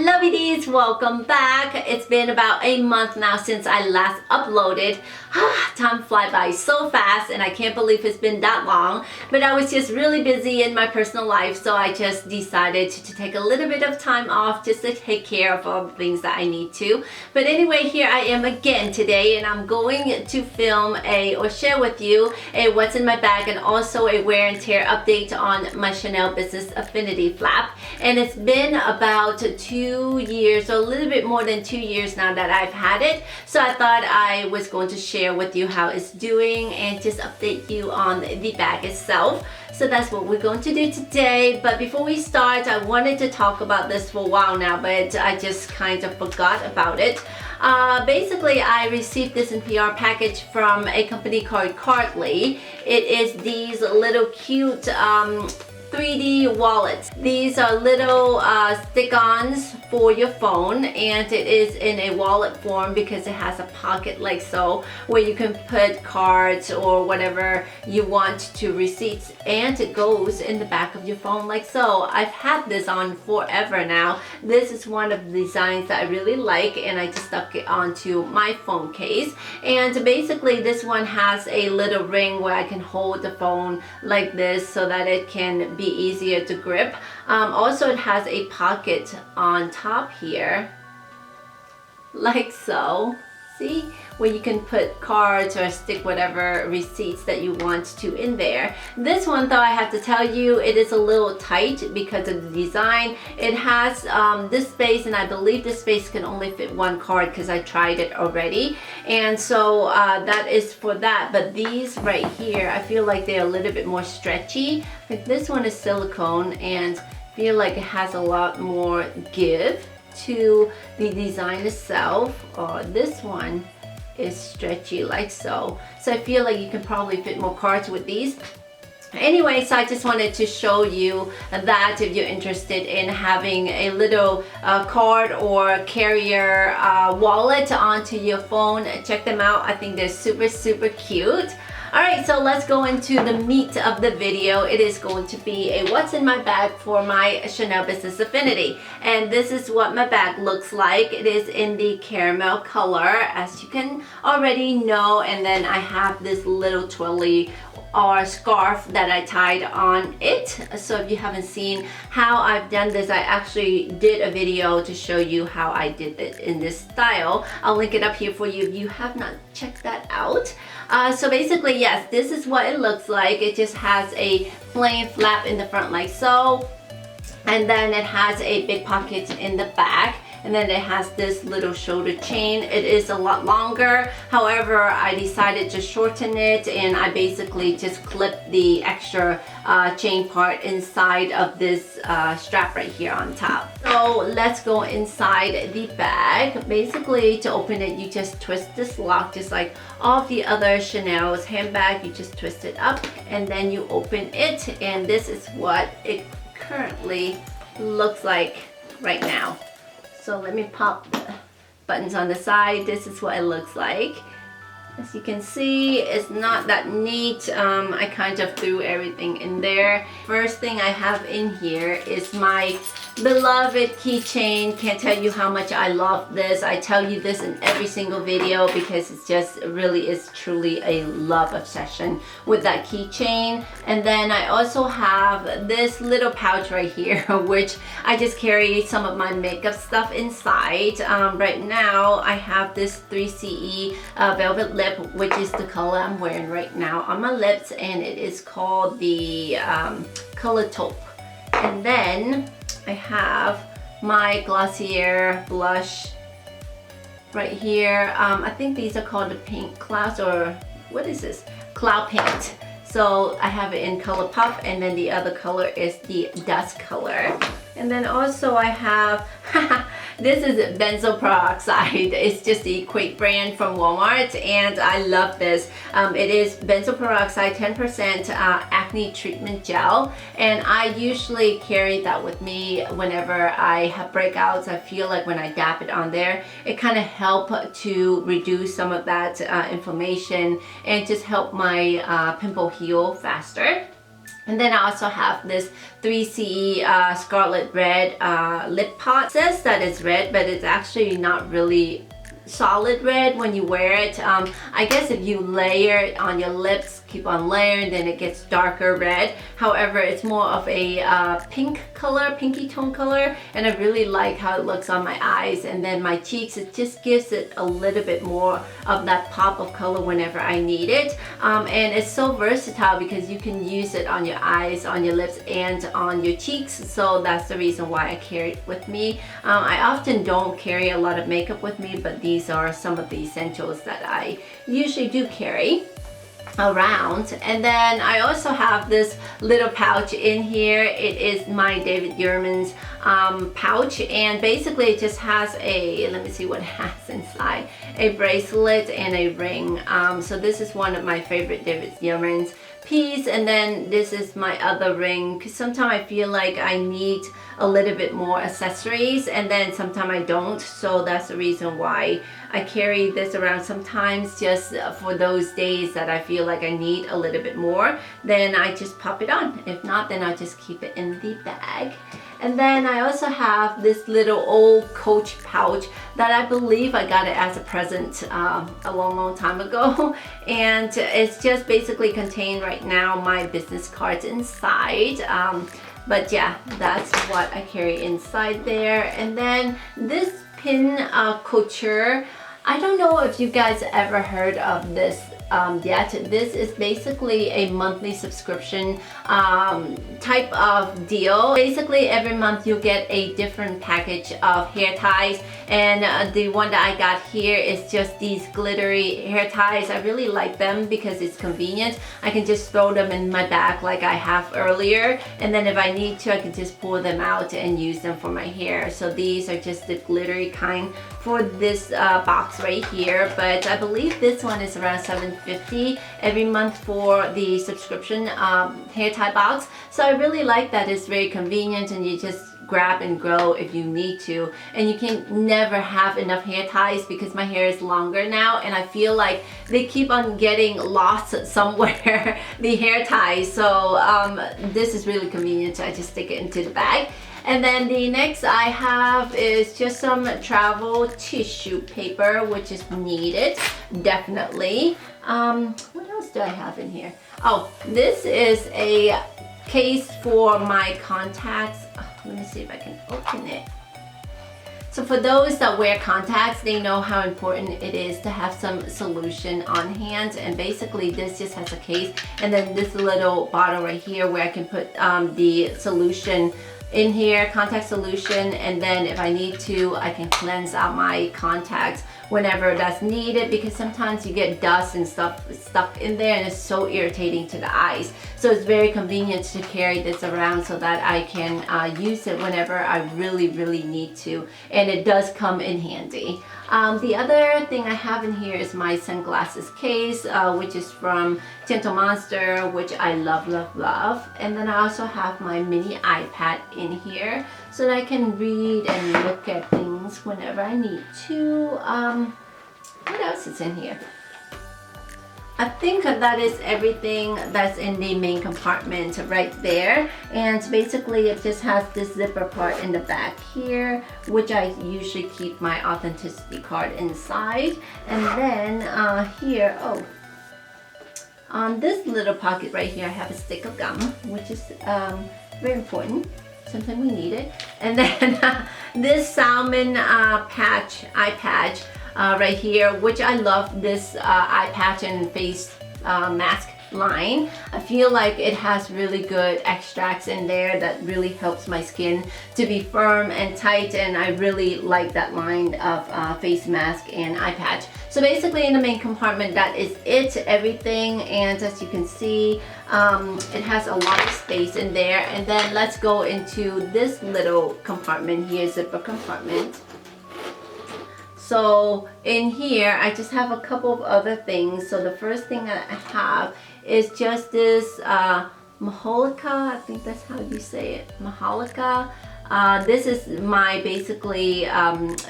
Hello Beauties, welcome back. It's been about a month now since I last uploaded. Time flies by so fast and I can't believe it's been that long, but I was just really busy in my personal life, so I just decided to take a little bit of time off just to take care of all the things that I need to. But anyway, here I am again today, and I'm going to film or share with you a what's in my bag and also a wear and tear update on my Chanel Business Affinity flap. And it's been about 2 years, or a little bit more than 2 years now that I've had it, so I thought I was going to share with you how it's doing and just update you on the bag itself. So that's what we're going to do today. But before we start, I wanted to talk about this for a while now, but I just kind of forgot about it. Basically, I received this NPR package from a company called Cartly. It is these little cute 3D wallets. These are little stick-ons for your phone, and it is in a wallet form because it has a pocket like so, where you can put cards or whatever you want to receipts, and it goes in the back of your phone like so. I've had this on forever now. This is one of the designs that I really like, and I just stuck it onto my phone case. And basically this one has a little ring where I can hold the phone like this so that it can be easier to grip. Also, it has a pocket on top here like so, see, where you can put cards or stick whatever receipts that you want to in there. This one, though, I have to tell you, it is a little tight because of the design. It has this space, and I believe this space can only fit one card because I tried it already, and so that is for that. But these right here, I feel like they're a little bit more stretchy. Like this one is silicone, and I feel like it has a lot more give to the design itself. This one is stretchy like so. So I feel like you can probably fit more cards with these. Anyway, so I just wanted to show you that if you're interested in having a little card or carrier wallet onto your phone, check them out. I think they're super cute. Alright, so let's go into the meat of the video. It is going to be a what's in my bag for my Chanel Business Affinity. And this is what my bag looks like. It is in the caramel color, as you can already know. And then I have this little twirly or scarf that I tied on it. So if you haven't seen how I've done this, I actually did a video to show you how I did it in this style. I'll link it up here for you if you have not checked that out. So basically, yes, this is what it looks like. It just has a plain flap in the front like so, and then it has a big pocket in the back. And then it has this little shoulder chain. It is a lot longer. However, I decided to shorten it, and I basically just clipped the extra chain part inside of this strap right here on top. So let's go inside the bag. Basically, to open it, you just twist this lock just like all the other Chanel's handbag. You just twist it up and then you open it, and this is what it currently looks like right now. So let me pop the buttons on the side. This is what it looks like. As you can see, it's not that neat. I kind of threw everything in there. First thing I have in here is my beloved keychain. Can't tell you how much I love this. I tell you this in every single video because it's just really is truly a love obsession with that keychain. And then I also have this little pouch right here, which I just carry some of my makeup stuff inside. Right now I have this 3CE velvet lip, which is the color I'm wearing right now on my lips, and it is called the color taupe. And then I have my Glossier blush right here. I think these are called the pink clouds, or what is this? Cloud paint. So I have it in color puff, and then the other color is the dust color. And then also I have this is benzoyl peroxide. It's just the Equate brand from Walmart, and I love this. It is benzoyl peroxide 10% acne treatment gel, and I usually carry that with me whenever I have breakouts. I feel like when I dab it on there, it kind of help to reduce some of that inflammation and just help my pimple heal faster. And then I also have this 3CE Scarlet Red lip pot. It says that it's red, but it's actually not really solid red when you wear it. I guess if you layer it on your lips, keep on layering, then it gets darker red. However, it's more of a pink color, pinky tone color, and I really like how it looks on my eyes. And then my cheeks, it just gives it a little bit more of that pop of color whenever I need it. And it's so versatile because you can use it on your eyes, on your lips, and on your cheeks. So that's the reason why I carry it with me. I often don't carry a lot of makeup with me, but these are some of the essentials that I usually do carry around. And then I also have this little pouch in here. It is my David Yurman's pouch, and basically it just has a, let me see what it has inside, a bracelet and a ring. So this is one of my favorite David Yurman's piece, and then this is my other ring, because sometimes I feel like I need a little bit more accessories, and then sometimes I don't. So that's the reason why I carry this around sometimes, just for those days that I feel like I need a little bit more. Then I just pop it on. If not, then I'll just keep it in the bag. And then I also have this little old Coach pouch that I believe I got it as a present a long time ago. And it's just basically contained right now my business cards inside. But yeah, that's what I carry inside there. And then this pin couture, I don't know if you guys ever heard of this yet. This is basically a monthly subscription type of deal. Basically every month you get a different package of hair ties, and the one that I got here is just these glittery hair ties. I really like them because it's convenient. I can just throw them in my bag like I have earlier, and then if I need to, I can just pull them out and use them for my hair. So these are just the glittery kind for this box right here, but I believe this one is around $7.50 every month for the subscription hair tie box. So I really like that. It's very convenient, and you just grab and go if you need to, and you can never have enough hair ties because my hair is longer now, and I feel like they keep on getting lost somewhere, the hair ties. So this is really convenient. I just stick it into the bag. And then the next I have is just some travel tissue paper, which is needed, definitely. What else do I have in here? Oh, this is a case for my contacts. Let me see if I can open it. So for those that wear contacts, they know how important it is to have some solution on hand. And basically this just has a case, and then this little bottle right here where I can put the solution in here, contact solution, and then if I need to, I can cleanse out my contacts whenever that's needed, because sometimes you get dust and stuff stuck in there and it's so irritating to the eyes. So it's very convenient to carry this around so that I can use it whenever I really need to, and it does come in handy. The other thing I have in here is my sunglasses case, which is from Gentle Monster, which I love. And then I also have my mini iPad in here so that I can read and look at things whenever I need to. What else is in here? I think that is everything that's in the main compartment right there. And basically it just has this zipper part in the back here, which I usually keep my authenticity card inside. And then here, on this little pocket right here, I have a stick of gum, which is very important. Sometimes we need it. And then this salmon eye patch right here, which I love this eye patch and face mask line. I feel like it has really good extracts in there that really helps my skin to be firm and tight, and I really like that line of face mask and eye patch. So basically in the main compartment, that is it, everything. And as you can see, it has a lot of space in there. And then let's go into this little compartment here, zipper compartment. So in here, I just have a couple of other things. So the first thing that I have is just this Maholica, I think that's how you say it, Maholica This is my basically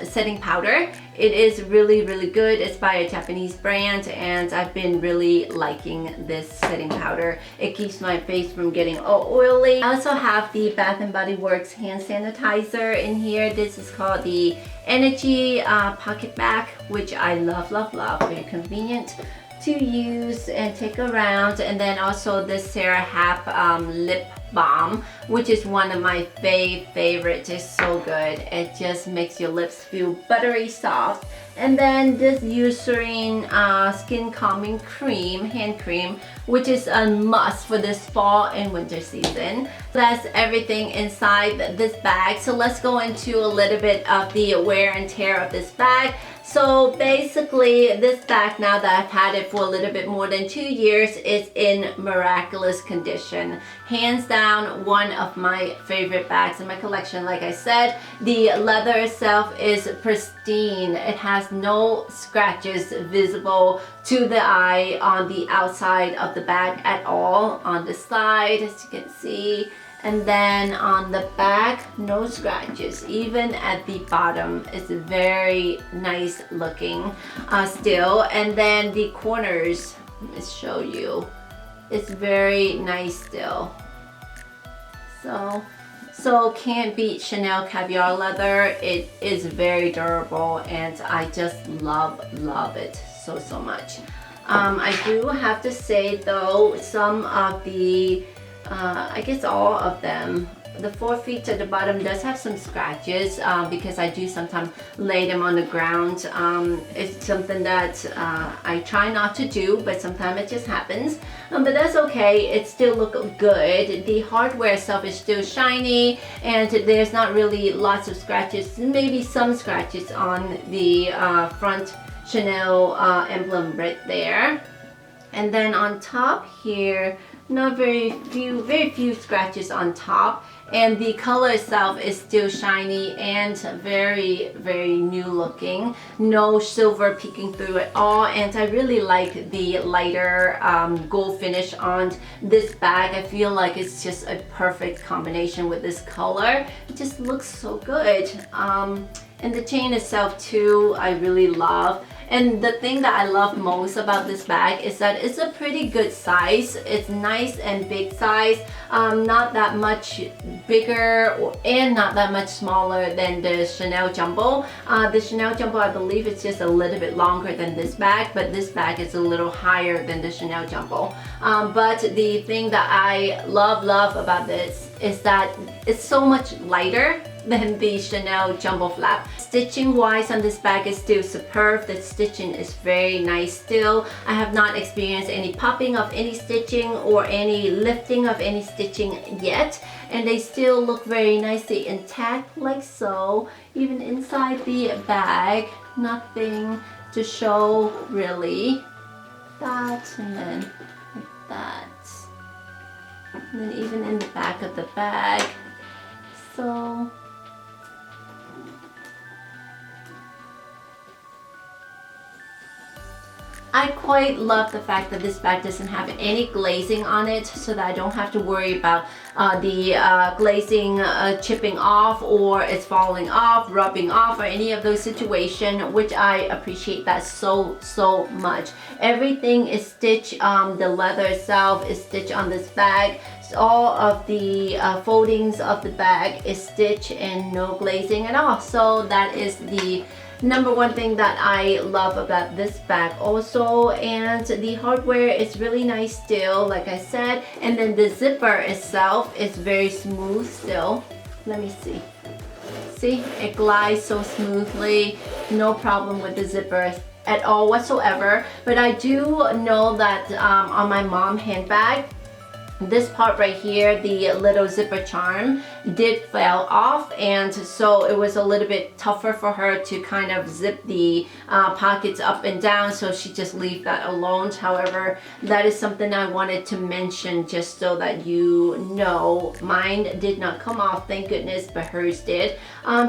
setting powder. It is really, really good. It's by a Japanese brand, and I've been really liking this setting powder. It keeps my face from getting all oily. I also have the Bath & Body Works hand sanitizer in here. This is called the Energy Pocket Bag, which I love, love, love. Very convenient to use and take around. And then also this Sarah Hap lip balm, which is one of my favorites. It's so good. It just makes your lips feel buttery soft. And then this Eucerin skin calming cream, hand cream, which is a must for this fall and winter season. That's everything inside this bag. So let's go into a little bit of the wear and tear of this bag. So basically, this bag, now that I've had it for a little bit more than 2 years, is in miraculous condition. Hands down, one of my favorite bags in my collection. Like I said, the leather itself is pristine. It has no scratches visible to the eye on the outside of the bag at all. On the side, as you can see. And then on the back, no scratches. Even at the bottom, it's very nice looking still. And then the corners, let me show you. It's very nice still. So can't beat Chanel Caviar leather. It is very durable, and I just love it so much. I do have to say though, some of the I guess all of them, the 4 feet at the bottom does have some scratches because I do sometimes lay them on the ground. It's something that I try not to do, but sometimes it just happens. But that's okay. It still looks good. The hardware itself is still shiny, and there's not really lots of scratches. Maybe some scratches on the front Chanel emblem right there. And then on top here, not very few scratches on top, and the color itself is still shiny and very new looking. No silver peeking through at all, and I really like the lighter gold finish on this bag. I feel like it's just a perfect combination with this color. It just looks so good. And the chain itself too, I really love. And the thing that I love most about this bag is that it's a pretty good size. It's nice and big size, not that much bigger and not that much smaller than the Chanel Jumbo. The Chanel Jumbo, I believe it's just a little bit longer than this bag, but this bag is a little higher than the Chanel Jumbo. But the thing that I love about this is that it's so much lighter than the Chanel Jumbo Flap. Stitching wise on this bag is still superb. The stitching is very nice still. I have not experienced any popping of any stitching or any lifting of any stitching yet, and they still look very nicely intact like so. Even inside the bag, nothing to show really. That, and then like that, and then even in the back of the bag. So I quite love the fact that this bag doesn't have any glazing on it, so that I don't have to worry about the glazing chipping off, or it's falling off, rubbing off, or any of those situations, which I appreciate that so much. Everything is stitched. The leather itself is stitched on this bag. So all of the foldings of the bag is stitched and no glazing at all. So that is the number one thing that I love about this bag also. And the hardware is really nice still, like I said. And then the zipper itself is very smooth still. Let me see. See, it glides so smoothly. No problem with the zipper at all whatsoever. But I do know that on my mom handbag, this part right here, the little zipper charm, did fall off, and so it was a little bit tougher for her to kind of zip the pockets up and down, so she just leave that alone. However, that is something I wanted to mention just so that you know. Mine did not come off, thank goodness, but hers did.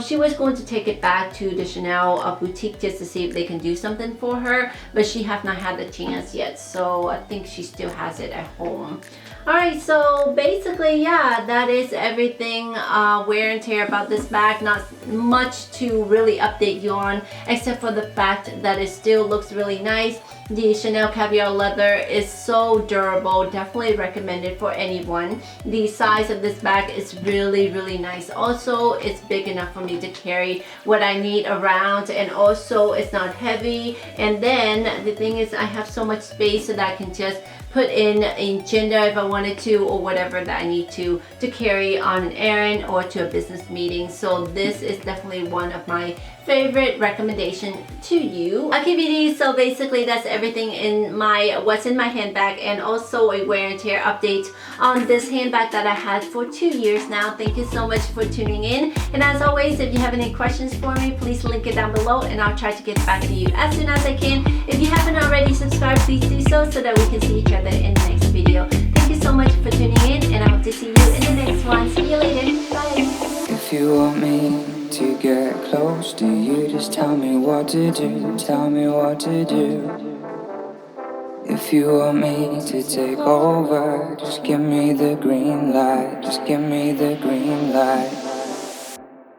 She was going to take it back to the Chanel boutique just to see if they can do something for her, but she have not had the chance yet, so I think she still has it at home. Alright, so basically, yeah, that is everything nothing wear and tear about this bag, not much to really update you on, except for the fact that it still looks really nice. The Chanel Caviar leather is so durable, definitely recommended for anyone. The size of this bag is really nice. Also, it's big enough for me to carry what I need around, and also it's not heavy. And then the thing is, I have so much space so that I can just put in agenda if I wanted to, or whatever that I need to carry on an errand or to a business meeting. So this is definitely one of my favorite recommendation to you. Okay, beauties, so basically that's everything in my what's in my handbag, and also a wear and tear update on this handbag that I had for 2 years now. Thank you so much for tuning in, and as always, if you have any questions for me, please link it down below and I'll try to get back to you as soon as I can. If you haven't already subscribed, please do so that we can see each other in the next video. Thank you so much for tuning in, and I hope to see you in the next one. See you later. Bye. If you want me to get close to you, just tell me what to do, tell me what to do. If you want me to take over, just give me the green light, just give me the green light.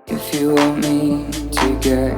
If you want me to get